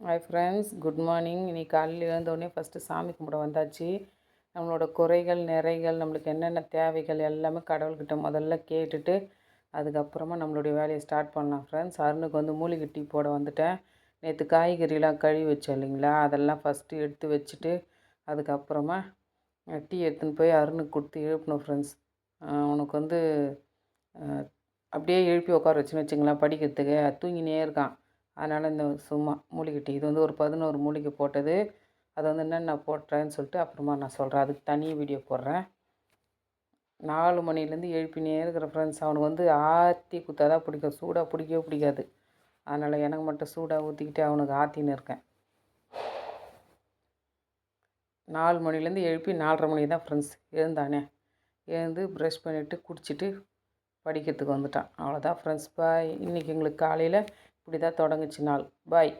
Hi friends, good morning. இன்றைக்கி காலையில் எழுந்தோடனே first சாமி கும்பிட வந்தாச்சு. நம்மளோட குறைகள் நிறைகள் நம்மளுக்கு என்னென்ன தேவைகள் எல்லாமே கடவுள்கிட்ட முதல்ல கேட்டுட்டு அதுக்கப்புறமா நம்மளுடைய வேலையை ஸ்டார்ட் பண்ணலாம் ஃப்ரெண்ட்ஸ். அருணுக்கு வந்து மூலிகை டீ போட வந்துட்டேன். நேற்று காய்கறிலாம் கழுவி வச்சோம் இல்லைங்களா, அதெல்லாம் ஃபஸ்ட்டு எடுத்து வச்சுட்டு அதுக்கப்புறமா டீ எடுத்துன்னு போய் அருணுக்கு கொடுத்து எழுப்பணும் ஃப்ரெண்ட்ஸ். உனக்கு வந்து அப்படியே எழுப்பி உட்கார வச்சுன்னு வச்சுங்களேன், படிக்கிறதுக்கு தூங்கினே இருக்கான். அதனால் இந்த சும்மா மூலிகை டீ இது வந்து ஒரு 11 மூலிகை போட்டது. அதை வந்து என்னென்ன போட்டேன்னு சொல்லிட்டு அப்புறமா நான் சொல்கிறேன். அதுக்கு தனி வீடியோ போடுறேன். 4 மணிலேருந்து எழுப்பினே இருக்கிற ஃப்ரெண்ட்ஸ். அவனுக்கு வந்து ஆற்றி குத்தா தான் பிடிக்கும், சூடாக பிடிக்கவே பிடிக்காது. அதனால் எனக்கு மட்டும் சூடாக ஊற்றிக்கிட்டு அவனுக்கு ஆற்றின்னு இருக்கேன். 4 மணிலேருந்து எழுப்பி 4:30 மணிக்கு தான் ஃப்ரெண்ட்ஸ் எழுந்தானே. எழுந்து ப்ரஷ் பண்ணிவிட்டு குடிச்சிட்டு படிக்கிறதுக்கு வந்துட்டான். அவ்வளோதான் ஃப்ரெண்ட்ஸ், பாய். இன்றைக்கி எங்களுக்கு காலையில் இப்படி தான் தொடங்குச்சு நாள். பாய்.